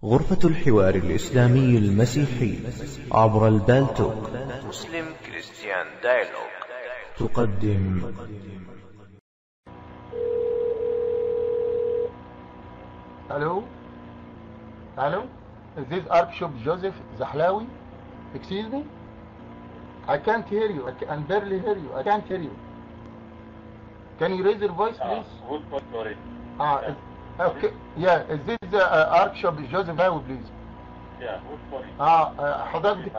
غرفة الحوار الإسلامي المسيحي عبر البالتوك مسلم كريستيان دايلوج تقدم Hello? Hello? Is this Archbishop Joseph Zahlawi? Excuse me? I can't hear you. I can barely hear you. I can't hear you. Can you raise your voice, please? Sorry. Okay. Yeah. Is this Archbishop Joseph Zahlawi, please? Yeah, sorry. حضرتك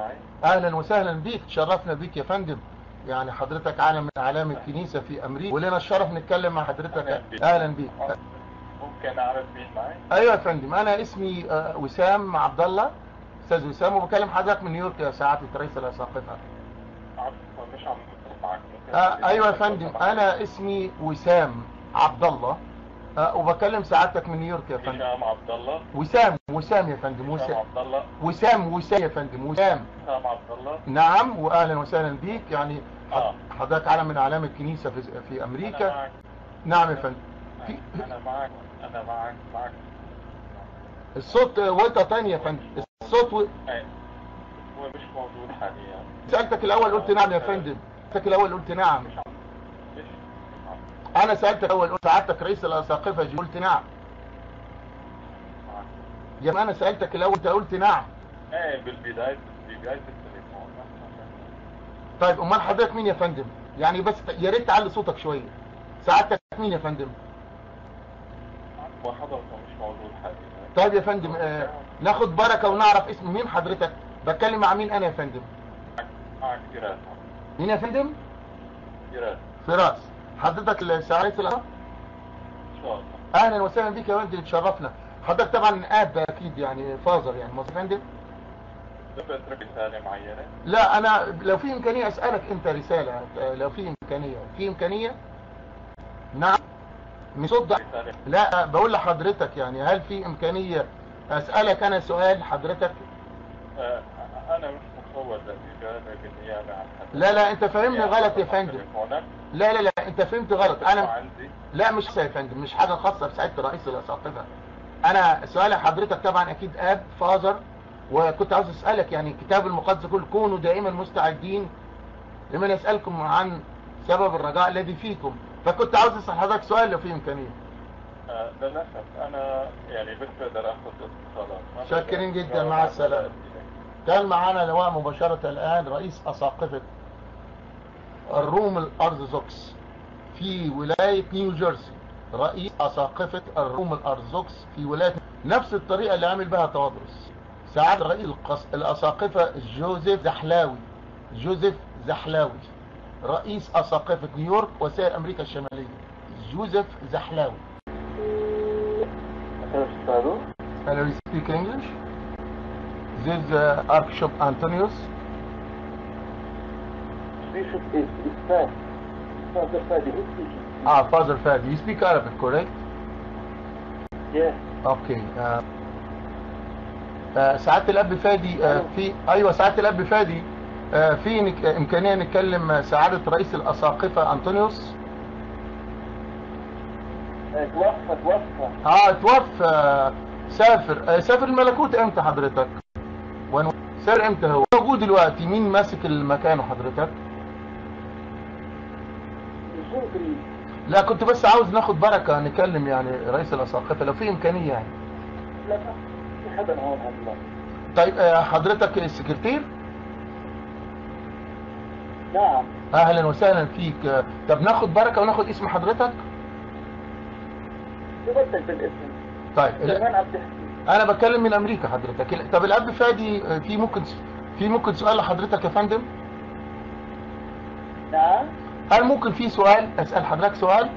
أهلا وسهلا بيك. تشرفنا بيك يا فندم. يعني حضرتك عالم من أعلام الكنيسة في أمريكا ولنا الشرف نتكلم مع حضرتك. أهلا بيك. ممكن أعرف مين معي؟ ايوه يا فندم، انا اسمي وسام عبد الله، استاذ وسام، وبكلم حضرتك من نيويورك يا سعاده رئيس الاساقفه. مش عم معك. ايوه يا فندم، انا اسمي وسام عبد الله، وبكلم سعادتك من نيويورك يا فندم. وسام عبد الله. وسام يا فندم. وسام عبد الله. وسام يا فندم. وسام عبد الله. نعم، واهلا وسهلا بيك. يعني حضرتك علم من اعلام الكنيسه في امريكا. أنا معك. نعم يا فندم. انا معك. الصوت وطى تاني يا فندم. الصوت هو مش موجود حاليا. سألتك الأول قلت نعم يا فندم. سألتك الأول قلت نعم. أنا سألتك الأول قلت سعادتك رئيس الأساقفة قلت نعم. يا ما أنا سألتك الأول أنت قلت نعم. بالبداية التليفون. طيب أمال حضرتك مين يا فندم؟ يعني بس يا ريت تعلي صوتك شوية. سعادتك مين يا فندم؟ وحضرته مش موجود حاليا. طيب يا فندم ناخد بركة ونعرف اسم مين حضرتك؟ بتكلم مع مين أنا يا فندم؟ معك فراس. مين يا فندم؟ فراس. حضرتك سعادة الأساقفة؟ إن شاء الله. اهلا وسهلا بيك يا فندم، تشرفنا. حضرتك طبعا اب اكيد يعني فازر يعني مصر فندم. بترك رسالة معينة؟ لا انا لو في امكانيه اسالك انت رساله، لو في امكانيه. نعم مصدق. لا بقول لحضرتك يعني هل في امكانيه اسالك انا سؤال حضرتك؟ انا مش مصور للاجابه بالنيابه عن حضرتك. لا انت فهمني غلط يا فندم. لا انت فهمت غلط. انا لا مش يا فندم، مش حاجه خاصه بسعاده رئيس الاساقفه. انا سؤال حضرتك طبعا اكيد اب فازر، وكنت عاوز اسالك يعني الكتاب المقدس يقول كونوا دائما مستعدين لمن يسالكم عن سبب الرجاء الذي فيكم، فكنت عاوز اسال حضرتك سؤال لو في امكانيه. للاسف انا يعني بس بقدر اخذ اتصالات. شاكرين جدا، مع السلامه. كان معانا لواء مباشره الان رئيس اساقفه الروم الارثوذكس في ولايه نيوجيرسي. رئيس اساقفه الروم الارثوذكس في ولايه نفس الطريقه اللي عامل بها تواضرس. سعادة رئيس الأساقفة جوزيف زحلاوي رئيس أساقفة نيويورك وسائر أمريكا الشمالية. جوزيف زحلاوي. Hello, you speak English? This is Archbishop Antonius. Bishop is Father Fadi. Father Fadi. You speak Arabic, correct? Yes. Okay. سعادة الأب فادي سعادة الأب فادي في إمكانية نتكلم سعادة رئيس الأساقفة أنطونيوس؟ توفى. سافر الملكوت امتى حضرتك؟ سافر امتى؟ هو موجود دلوقتي. مين ماسك المكانه حضرتك؟ لا كنت بس عاوز ناخد بركة نكلم يعني رئيس الأساقفة لو في إمكانية يعني. لا في حدا هون هلا. طيب حضرتك السكرتير؟ نعم. اهلا وسهلا فيك. طب ناخد بركة وناخد اسم حضرتك؟ تبدل بالاسم. طيب انا بتكلم من امريكا حضرتك. طب الاب فادي في ممكن سؤال لحضرتك يا فندم؟ نعم. هل ممكن في سؤال اسال حضرتك سؤال؟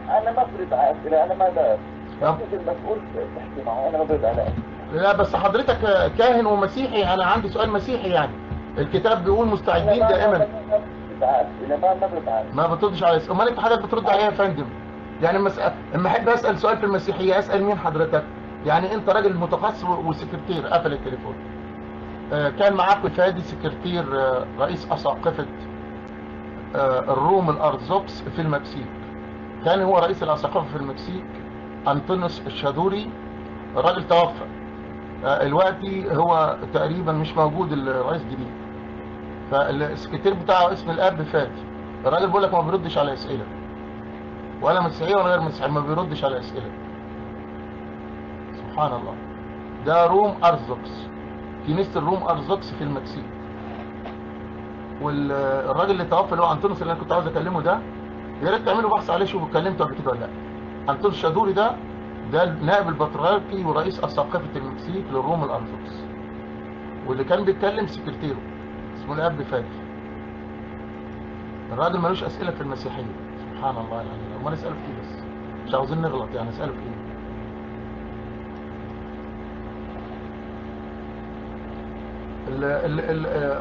انا ما برد على اسئله، انا ما بعرف. المسؤول تحكي معه، انا ما برد على اسئله. لا بس حضرتك كاهن ومسيحي، انا عندي سؤال مسيحي يعني. الكتاب بيقول مستعدين دائما. ما بتردش على اسئله. امال انت حضرتك بترد عليها يا فندم؟ يعني اما احب اسال سؤال في المسيحيه اسال مين حضرتك؟ يعني انت راجل متخصص وسكرتير. قفل التليفون. كان معاك فادي سكرتير رئيس اساقفه الروم الارثوذكس في المكسيك. كان هو رئيس الاساقفه في المكسيك. أنطونيوس الشادوري الراجل توفى. دلوقتي هو تقريبا مش موجود الرئيس الجديد، فالسكرتير بتاعه اسم الاب فاتي. الراجل بيقول لك ما بيردش على اسئله، ولا مسيحي ولا غير مسيحي، ما بيردش على اسئله. سبحان الله. ده روم ارثوذكس، كنيسه الروم ارثوذكس في المكسيك. والراجل اللي توفى اللي هو انطونيوس اللي انا كنت عاوز اكلمه ده، يا ريت تعملوا بحث عليه شوفوا اتكلمته قبل كده ولا لا. انطونيوس شادوري ده النائب البطريركي ورئيس اساقفه المكسيك للروم الارثوذكس، واللي كان بيتكلم سكرتيره اسمه الاب فاتي. الراجل ملوش اسئله في المسيحيه. سبحان الله يعني. امال نساله في ايه بس؟ مش عاوزين نغلط يعني، نساله في ايه؟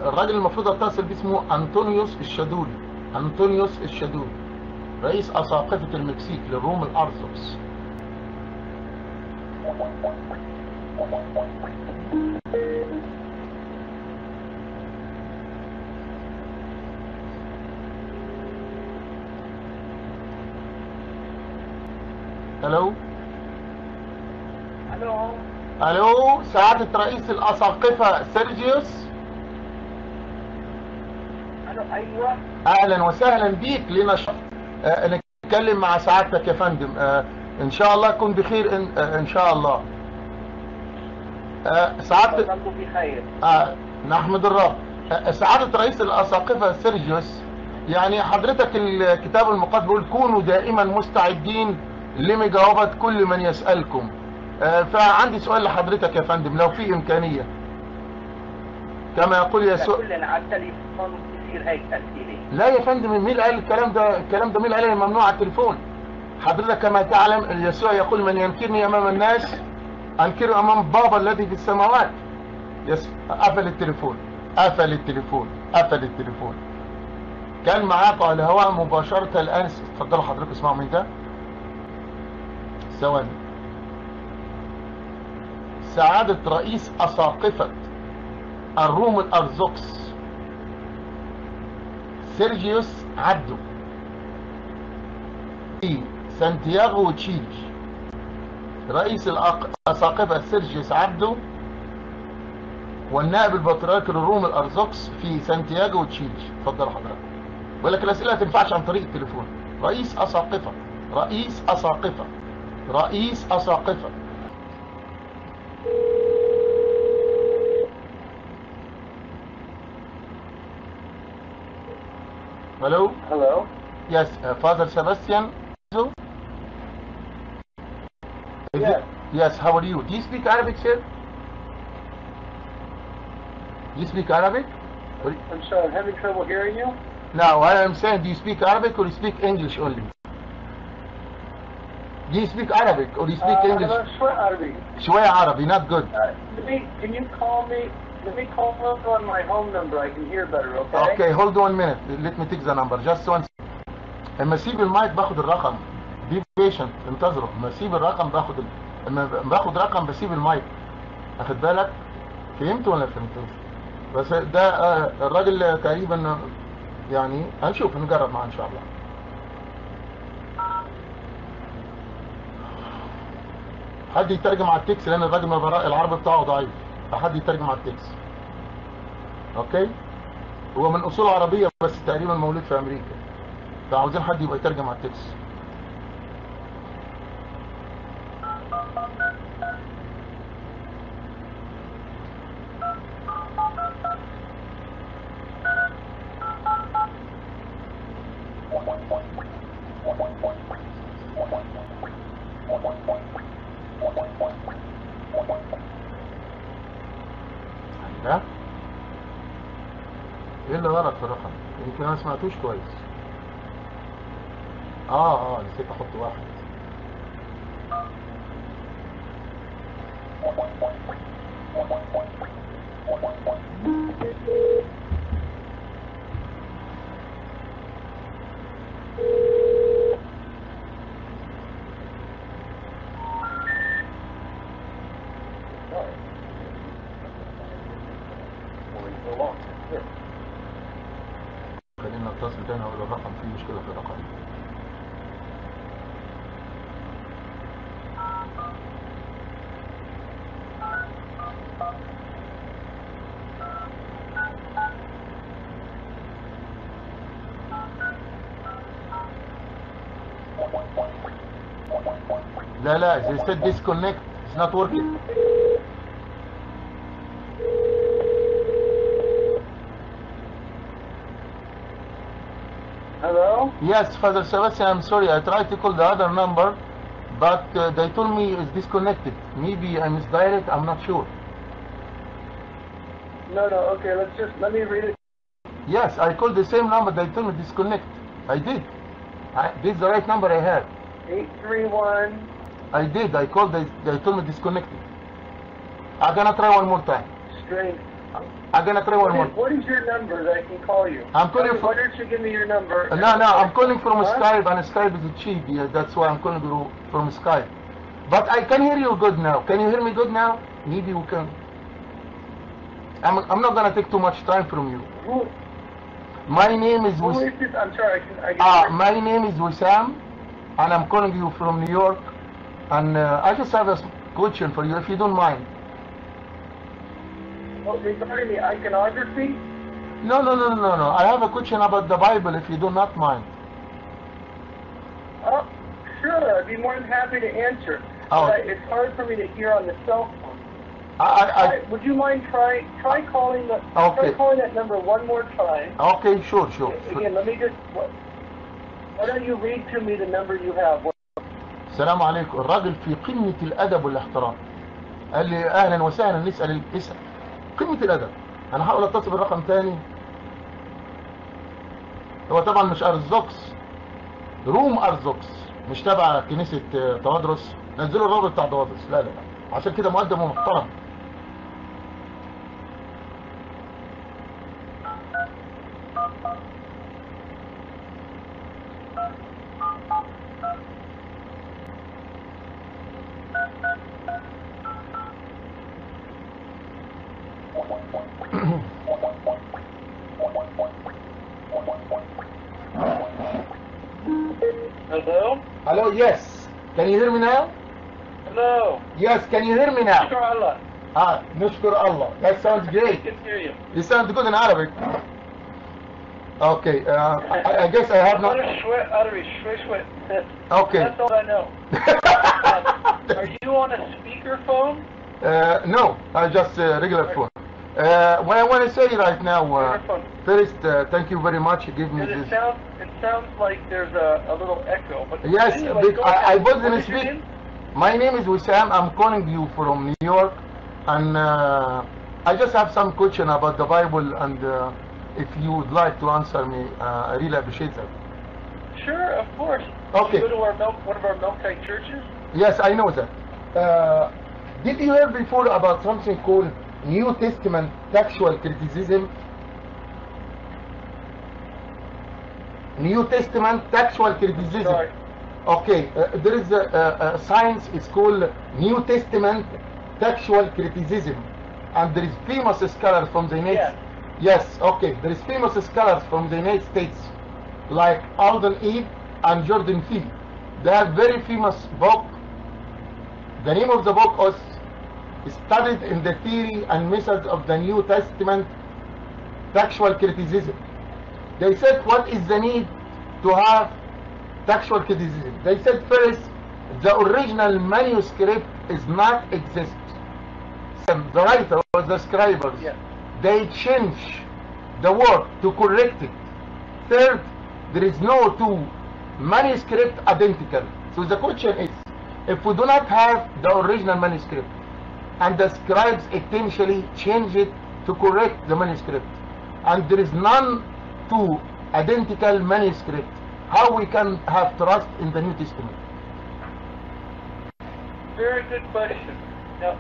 الراجل المفروض اتصل بيه اسمه انطونيوس الشادوري. انطونيوس الشادوري رئيس اساقفه المكسيك للروم الارثوذكس. الو الو، سعادة رئيس الاساقفة سيرجيوس. ايوه اهلا وسهلا بيك، لنا شرف نتكلم مع سعادتك يا فندم. ان شاء الله تكون بخير. ان شاء الله. سعادة بخير. نحمد الرب. سعادة رئيس الاساقفة سيرجيوس، يعني حضرتك الكتاب المقدس بيقول كونوا دائما مستعدين لمجاوبة كل من يسألكم. فعندي سؤال لحضرتك يا فندم لو في امكانية، كما يقول يسوع. كلنا على التليفون بتصير هيك اسئله. لا يا فندم، مين اللي قال الكلام ده؟ الكلام ده مين اللي قال ممنوع على التليفون؟ حضرتك كما تعلم يسوع يقول من ينكرني امام الناس انكره امام بابا الذي في السماوات. قفل التليفون قفل التليفون قفل التليفون. كان معاك على الهواء مباشرة الان. اتفضلوا حضرتك اسمعوا مين ده. ثواني. سعادة رئيس اساقفة الروم الارثوذكس سيرجيوس عبده في سانتياغو تشيلي. رئيس الاساقفة سيرجيوس عبده والنائب البطريركي للروم الارثوذكس في سانتياغو تشيلي. اتفضل حضرتك. بقول لك الاسئله ما تنفعش عن طريق التليفون. رئيس اساقفة رئيس اساقفة رئيس اساقفة. Hello? Hello? Yes, Father Sebastian? Yes. Yes, how are you? Do you speak Arabic, sir? Do you speak Arabic? I'm sorry, I'm having trouble hearing you. No, what I'm saying, do you speak Arabic or you speak English only? Do you speak Arabic or you speak English? شوية عربي. شوية عربي, not good. Can you call me? Let me call on my home number. I can hear better, okay? Okay, hold on 1 minute. Let me take the number. Just one second. اما اسيب المايك باخد الرقم. Be patient. انتظروا. اما اسيب الرقم اما باخد رقم بسيب المايك. اخد بالك؟ فهمت ولا فهمتوش؟ بس ده الراجل تقريبا يعني هنشوف نجرب معاه ان شاء الله. حد يترجم على التكس لان الراجل العربي بتاعه ضعيف، فحد يترجم على التكس. اوكي؟ هو من اصول عربيه بس تقريبا مولود في امريكا، فعاوزين حد يبقى يترجم على التكس. ها؟ ايه اللي غلط في الرقم؟ يمكن انا ما سمعتوش كويس. نسيت احط واحد. خلينا نتصل تاني اقول الرقم فيه مشكلة في الرقم. لا, they said disconnect. It's not working. Hello? Yes, Father Sebastian, I'm sorry. I tried to call the other number, but they told me it's disconnected. Maybe I misdialed it. I'm not sure. No, okay, let me read it. Yes, I called the same number. They told me disconnect. I did. This is the right number I had. 831. I did. I called. They told me disconnected. I'm gonna try one more time. Strange. I'm gonna try one more. What is your number that I can call you? I'm calling from. Why don't you give me your number? No, I'm calling from Skype, and Skype is cheap. Yeah, that's why I'm calling you from Skype. But I can hear you good now. Can you hear me good now? Maybe we can. I'm not gonna take too much time from you. My name is Who is this? I'm sorry, I my name is Wasam, and I'm calling you from New York. And I just have a question for you, if you don't mind. Oh, regarding the iconography? No. I have a question about the Bible, if you do not mind. Oh, sure. I'd be more than happy to answer. Oh. But it's hard for me to hear on the cell phone. Would you mind try calling the okay. Try calling that number one more time? Okay, sure. Again, let me just. Why don't you read to me the number you have? السلام عليكم. الراجل في قمة الأدب والاحترام. قال لي أهلا وسهلا، نسأل اسأل. قمة الأدب. أنا هحاول أتصل بالرقم تاني. هو طبعا مش أرثوذكس. روم أرثوذكس. مش تبع كنيسة توادرس. نزلوا الرابط بتاع توادرس. لا. عشان كده مؤدب ومحترم. Hello? Hello, yes. Can you hear me now? Hello. Yes, can you hear me now? نشكر الله. نشكر Allah. That sounds great. I can hear you. You sound good in Arabic. Okay, I guess I have not... Okay. That's all I know. Are you on a speakerphone? No, just a regular phone. What I want to say right now, first, thank you very much. You give me this. It sounds like there's a little echo. But yes, anyway, I wasn't speaking. My name is Wasam. I'm calling you from New York, and I just have some question about the Bible, and if you would like to answer me, I really appreciate that. Sure, of course. Okay. You go to one of our Melkite churches? Yes, I know that. Did you hear before about something called New Testament textual criticism? New Testament textual criticism. Sorry. Okay, there is a science, it's called New Testament textual criticism, and there is famous scholars from the United States. Yes, okay, there is famous scholars from the United States like Alden Eve and Jordan Fee. They have very famous book. The name of the book was Studied in the Theory and Methods of the New Testament Textual Criticism. They said, what is the need to have textual criticism? They said, first, the original manuscript is not exist. The writer or the scribers, they change the word to correct it. Third, there is no two manuscript identical. So the question is, if we do not have the original manuscript and the scribes essentially change it to correct the manuscript, and there is none two identical manuscript, how we can have trust in the New Testament? Very good question. Now,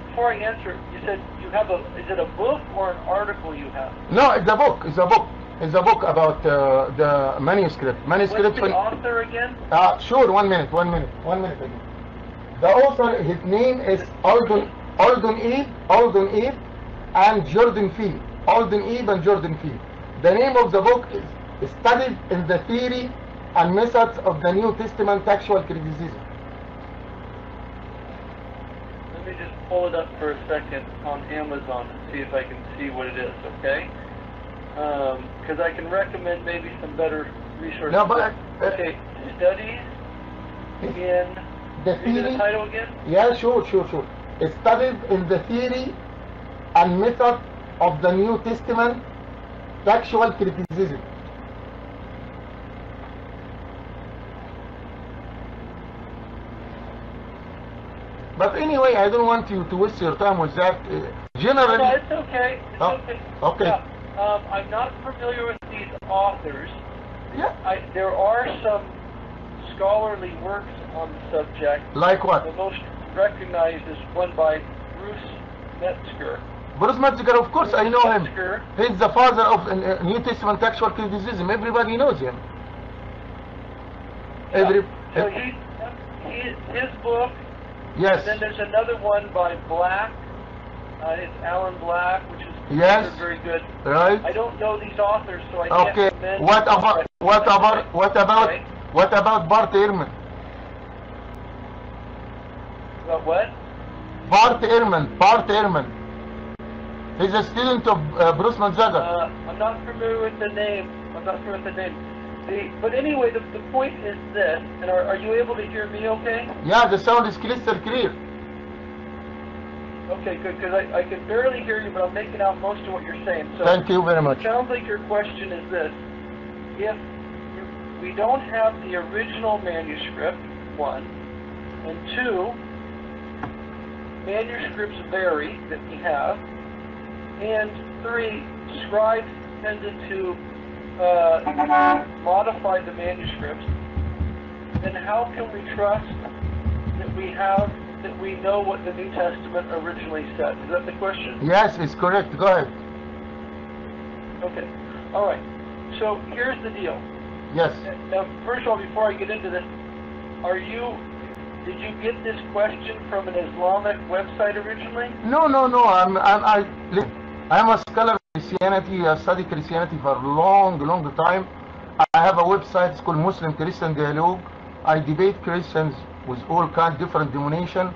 before I answer, you said you have is it a book or an article you have? No, it's a book. It's a book. It's a book about the manuscript. What's the author again? Sure, 1 minute again. The author, his name is Alden Eve and Jordan Fee. Alden Eve and Jordan Fee. The name of the book is Studied in the Theory and Methods of the New Testament Textual Criticism. Let me just pull it up for a second on Amazon and see if I can see what it is, okay? Because I can recommend maybe some better resources. No, but okay, Studies in the Read me the theory. title again? Yeah, sure. Studied in the theory and method of the New Testament textual criticism. But anyway, I don't want you to waste your time with that. Generally, No, it's okay. It's Oh, okay. okay. Yeah. I'm not familiar with these authors. yeah, There are some scholarly works on the subject. like what? The most recognized is one by Bruce Metzger. Bruce Metzger, of course, I know him. Metzger, He's the father of New Testament textual criticism. Everybody knows him. So his book, Yes. and then there's another one by Black. It's Alan Black, which is Yes. considered very good. Right. I don't know these authors, so I Okay. can't recommend. What about Right. Bart Ehrman? About what? Bart Ehrman. He's a student of Bruce Metzger. I'm not familiar with the name. But anyway, the point is this, and are you able to hear me okay? Yeah, the sound is crystal clear. Okay, good, because I can barely hear you, but I'm making out most of what you're saying. So Thank you very much. it sounds like your question is this. If we don't have the original manuscript, one, and two, manuscripts vary that we have, and three, scribes tended to modify the manuscripts, then how can we trust that we know what the New Testament originally said? Is that the question? Yes, it's correct. Go ahead. Okay. All right. So here's the deal. Yes. Now, first of all, before I get into this, did you get this question from an Islamic website originally? No. Listen, I'm a scholar of Christianity. I studied Christianity for a long time. I have a website. It's called Muslim Christian Dialogue. I debate Christians with all kinds of different denominations,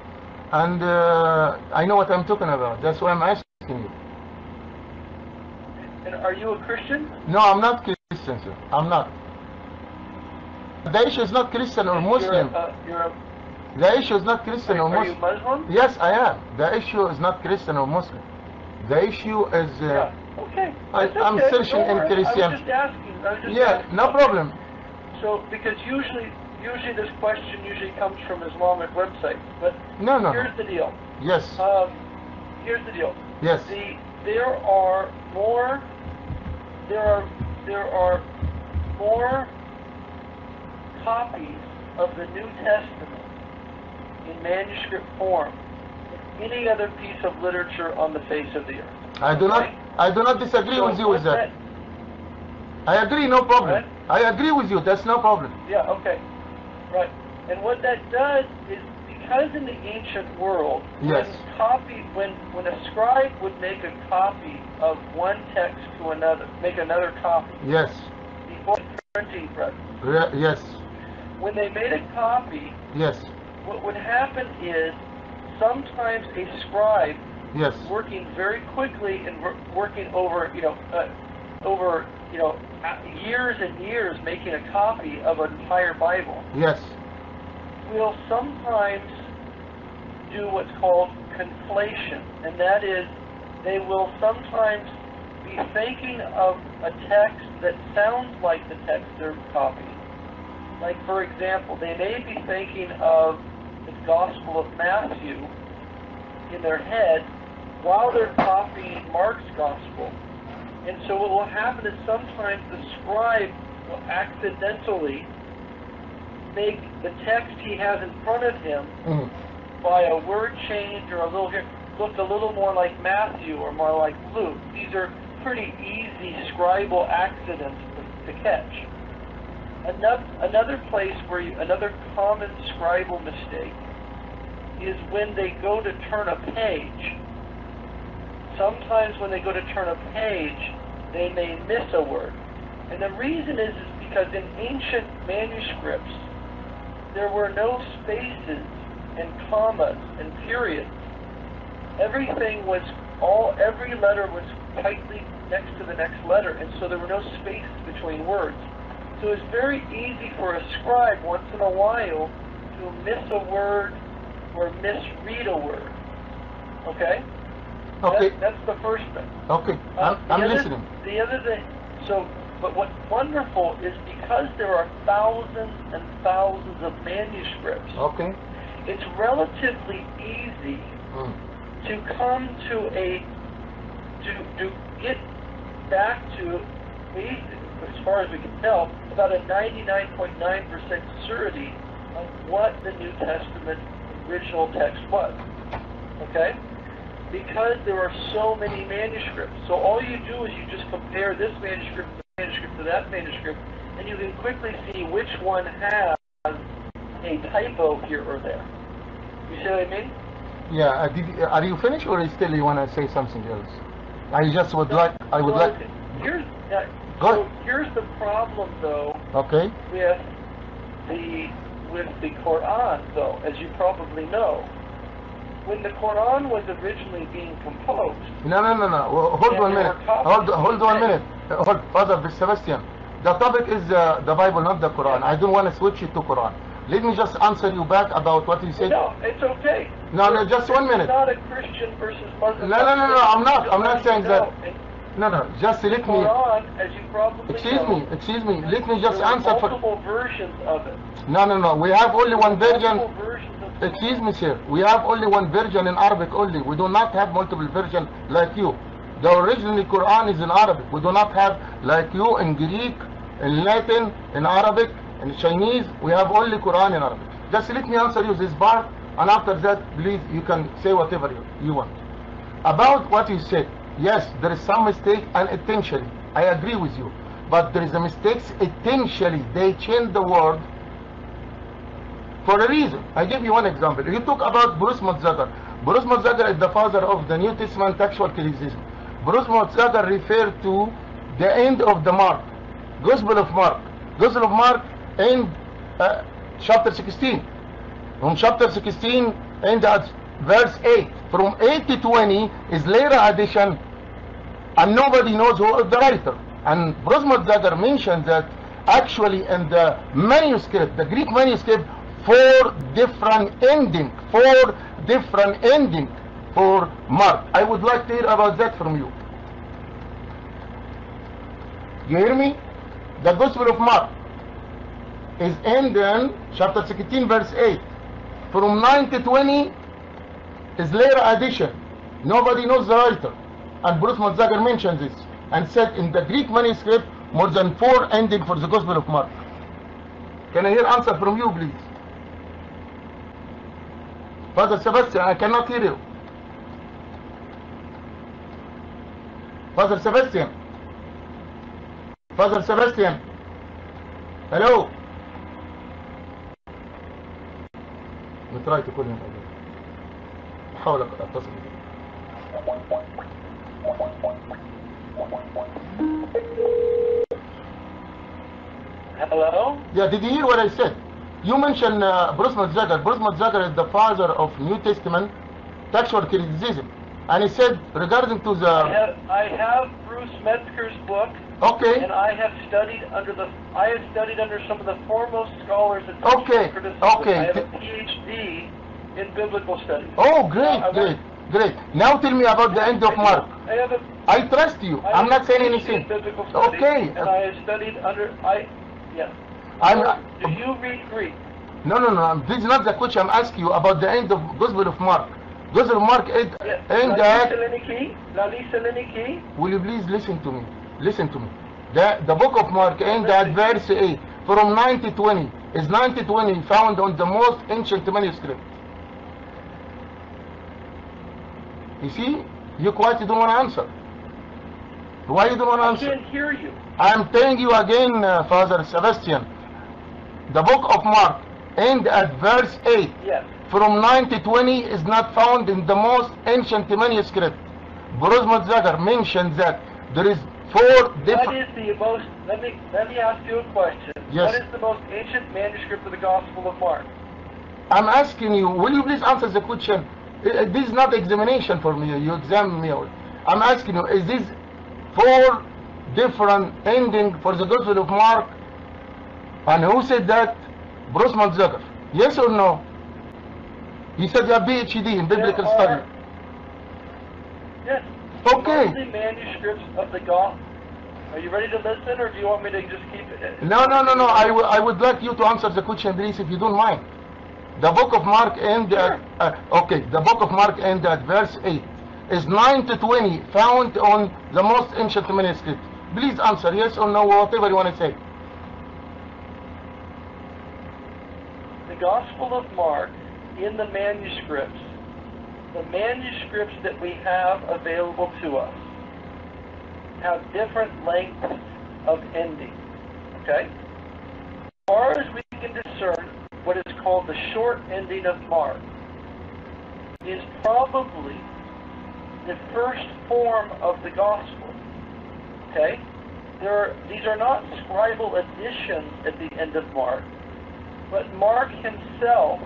and I know what I'm talking about. That's why I'm asking you. And are you a Christian? No, I'm not Christian, sir. I'm not. The issue is not Christian or Muslim. The issue is not Christian or Are you Muslim. Muslim? Yes, I am. The issue is not Christian or Muslim. The issue is Yeah. Okay. I'm That's okay. searching Don't in worry. Christian. I was just asking. Yeah, no problem. So, because usually this question comes from Islamic websites, but No. here's the deal. Yes. Here's the deal. Yes. There are more copies of the New Testament in manuscript form than any other piece of literature on the face of the earth. I do not disagree with you with that. I agree, no problem. Right? I agree with you. That's no problem. Yeah, okay. Right. And what that does is, because in the ancient world, Yes. when a scribe would make a copy of one text to another, make another copy, Yes. before printing press, Yes. when they made a copy, Yes. what would happen is sometimes a scribe Yes. working very quickly and working over years and years making a copy of an entire Bible Yes. will sometimes do what's called conflation, and that is they will sometimes be thinking of a text that sounds like the text they're copying. Like, for example, they may be thinking of the Gospel of Matthew in their head while they're copying Mark's Gospel. And so what will happen is sometimes the scribe will accidentally make the text he has in front of him by a word change or look a little more like Matthew or more like Luke. These are pretty easy scribal accidents to catch. Another place where another common scribal mistake is when they go to turn a page. Sometimes when they go to turn a page, they may miss a word. And the reason is because in ancient manuscripts, there were no spaces and commas and periods. Every letter was tightly next to the next letter, and so there were no spaces between words. So it's very easy for a scribe once in a while to miss a word or misread a word. Okay? Okay. That's the first thing. Okay. I'm listening. The other thing, but what's wonderful is because there are thousands and thousands of manuscripts, Okay. it's relatively easy to come to to get back to, as far as we can tell, about a 99.9% certainty of what the New Testament original text was. Okay? Because there are so many manuscripts. So all you do is you just compare this manuscript to that manuscript, and you can quickly see which one has a typo here or there. You see what I mean? Yeah. Are you finished, or still you want to say something else? I just would like. Here's Go. here's the problem, though. Okay. With the Quran, though, as you probably know. When the Quran was originally being composed... No. Well, hold 1 minute. Hold 1 minute. Hold, Father Sebastian. The topic is the Bible, not the Quran. I don't want to switch it to Quran. Let me just answer you back about what you said. No, it's okay. No, just 1 minute. It's not a Christian versus Muslim. No, I'm not saying that. No, just let me... Quran, as you probably Excuse me. Let me just answer for... multiple versions of it. No. We have only one version. Multiple versions of it. Excuse me, sir. We have only one version in Arabic only. We do not have multiple versions like you. The original Quran is in Arabic. We do not have like you in Greek, in Latin, in Arabic, in Chinese. We have only Quran in Arabic. Just let me answer you this part, and after that, please, you can say whatever you want. About what you said, yes, there is some mistake and intentionally. I agree with you. But there is a mistake intentionally. They change the word for a reason. I give you one example. You talk about Bruce Motzagar. Bruce Motzagar is the father of the New Testament textual criticism. Bruce Motzagar referred to the end of the Mark, Gospel of Mark. Gospel of Mark in chapter 16. From chapter 16 and at verse 8. From 8 to 20 is later addition, and nobody knows who is the writer. And Bruce Motzagar mentioned that actually in the manuscript, the Greek manuscript, 4 different ending for Mark. I would like to hear about that from you. You hear me? The Gospel of Mark is ending chapter 16 verse 8. From 9 to 20 is later addition. Nobody knows the writer. And Bruce Motzagar mentioned this and said in the Greek manuscript more than 4 ending for the Gospel of Mark. Can I hear answer from you, please? Father Sebastian, I cannot hear you. Father Sebastian. Father Sebastian. Hello. نتراي تكون هنا. أحاول أتصل. Hello? Yeah, did you hear what I said? You mentioned Bruce Motzagar. Bruce Motzagar is the father of New Testament textual criticism. And he said regarding to the... I have Bruce Metzger's book. Okay. And I have studied under some of the foremost scholars in Okay. criticism. Okay. I have a PhD in biblical studies. Oh, great. Now tell me about the end of Mark. I trust you. I'm not saying anything. Okay. And I have studied under... Yes. Do you read Greek? No. This is not the question I'm asking you about the end of Gospel of Mark. Gospel of Mark end at... Will you please listen to me? Listen to me. The book of Mark end at verse 8. From 9 to 20. Is 9 to 20 found on the most ancient manuscript? You see? You quite don't want to answer. Why you don't want to answer? I can't hear you. I'm telling you again, Father Sebastian. The book of Mark end at verse 8. Yes. From 9 to 20 is not found in the most ancient manuscript. Bruce Motzagar mentioned that there is 4 different... What is the most... Let me ask you a question. Yes. What is the most ancient manuscript of the Gospel of Mark? I'm asking you, will you please answer the question? This is not examination for me. You examine me. I'm asking you, is this 4 different ending for the Gospel of Mark? And who said that? Bruce Motzagar. Yes or no? You said you have PhD in biblical study. Yes. Okay. The manuscripts of the gospel. Are you ready to listen, or do you want me to just keep it? No. I would like you to answer the question, please, if you don't mind. The book of Mark end at, the book of Mark end at verse 8. Is 9 to 20 found on the most ancient manuscript? Please answer yes or no, whatever you want to say. The Gospel of Mark, in the manuscripts that we have available to us, have different lengths of ending. Okay? As far as we can discern, what is called the short ending of Mark is probably the first form of the gospel. Okay? These are not scribal additions at the end of Mark, but Mark himself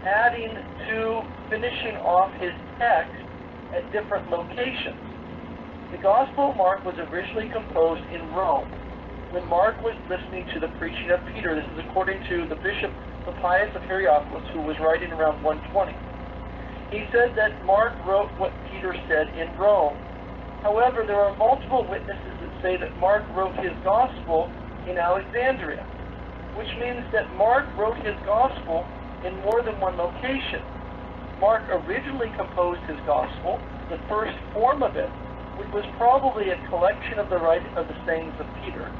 adding to finishing off his text at different locations. The Gospel of Mark was originally composed in Rome when Mark was listening to the preaching of Peter. This is according to the Bishop Pius of Hierapolis, who was writing around 120. He said that Mark wrote what Peter said in Rome. However, there are multiple witnesses that say that Mark wrote his Gospel in Alexandria, which means that Mark wrote his Gospel in more than one location. Mark originally composed his Gospel, the first form of it, which was probably a collection of the writing of the sayings of Peter,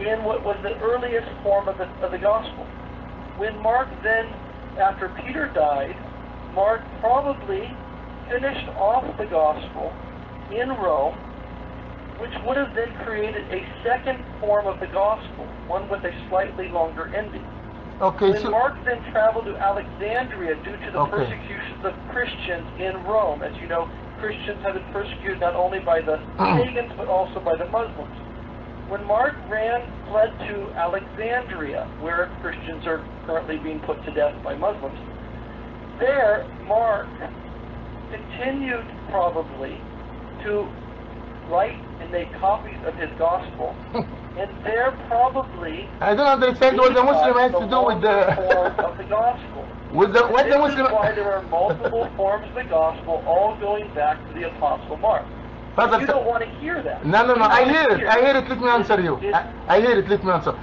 in what was the earliest form of the Gospel. When Mark then, after Peter died, Mark probably finished off the Gospel in Rome, which would have then created a second form of the Gospel, one with a slightly longer ending. Okay, when Mark then traveled to Alexandria due to the persecutions of Christians in Rome, as you know, Christians have been persecuted not only by the pagans but also by the Muslims. When Mark fled to Alexandria, where Christians are currently being put to death by Muslims, there Mark continued probably to write and make copies of his gospel, and there probably I don't understand what the Muslim has to do with the form of the gospel. What the Muslim? This is why there are multiple forms of the gospel, all going back to the Apostle Mark. You don't want to hear that. No. I hear it. Let me answer you. I hear it. Let me answer.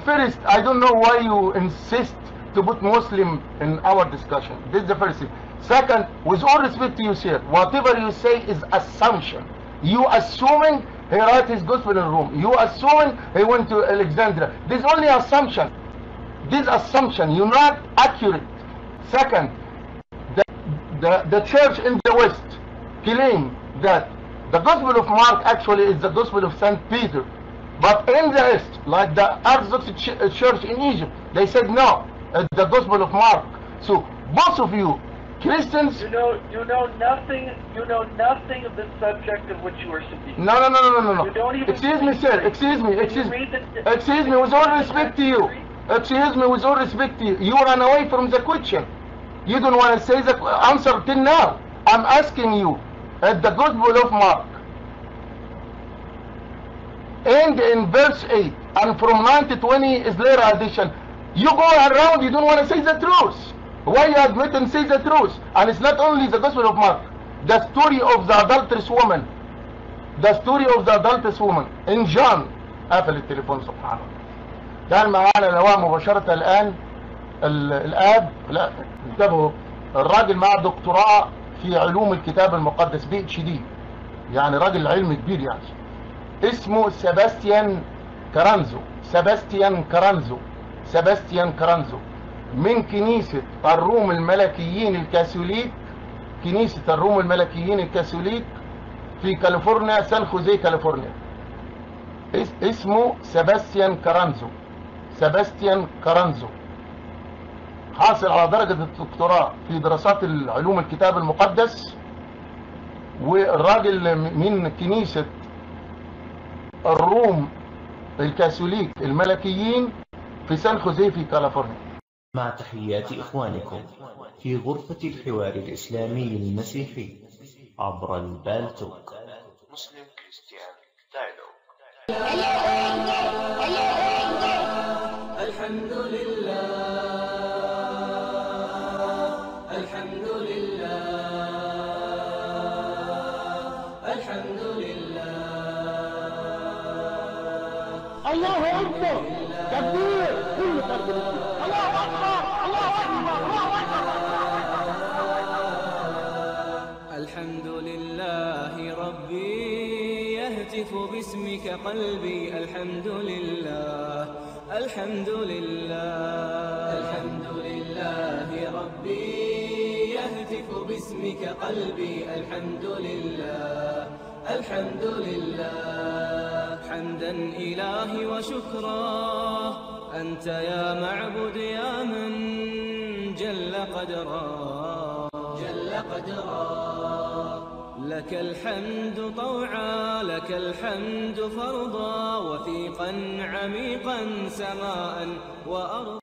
First, I don't know why you insist to put Muslim in our discussion. This is the first thing. Second, with all respect to you, sir, whatever you say is assumption. You assuming he wrote his gospel in Rome. You assuming he went to Alexandria. This is only assumption. This assumption, you're not accurate. Second, the church in the West claim that the Gospel of Mark actually is the Gospel of St. Peter. But in the East, like the Orthodox Church in Egypt, they said no, it's the Gospel of Mark. So both of you, Christians, you know nothing of the subject of which you are speaking. No. You don't even excuse me, sir. Excuse me. With all respect to you. Excuse me. With all respect to you. You ran away from the question. You don't want to say the answer till now. I'm asking you. At the Gospel of Mark, and in verse 8, and from 9 to 20 is later addition. You go around. You don't want to say the truth. Why you admit and say the truth? And it's not only the Gospel of Mark. The story of the adulterous woman. The story of the adulterous woman in John. قفل التليفون سبحان الله. كان معانا لواء مباشرة الآن الآب. لا انتبهوا، الراجل معه دكتوراه في علوم الكتاب المقدس M.C.D. يعني راجل علم كبير يعني. اسمه سباستيان كارانزو من كنيسة الروم الملكيين الكاثوليك، كنيسة الروم الملكيين الكاثوليك في كاليفورنيا، سان خوزيه كاليفورنيا. اسمه سباستيان كارانزو حاصل على درجة الدكتوراه في دراسات العلوم الكتاب المقدس، والراجل من كنيسة الروم الكاثوليك الملكيين في سان خوزيه في كاليفورنيا. مع تحيات إخوانكم في غرفة الحوار الإسلامي المسيحي عبر البالتوك. مسلم كريستيان دايلوج. الحمد لله الله اكبر تكبير كل فرد الله اكبر الله اكبر الله اكبر. الحمد لله ربي يهتف باسمك قلبي. الحمد لله الحمد لله الحمد لله ربي يهتف باسمك قلبي. الحمد لله الحمد لله حمدا إلهي وشكرا أنت يا معبد يا من جل قدرا جل قدرا. لك الحمد طوعا لك الحمد فرضا وثيقا عميقا سماء وأرضا.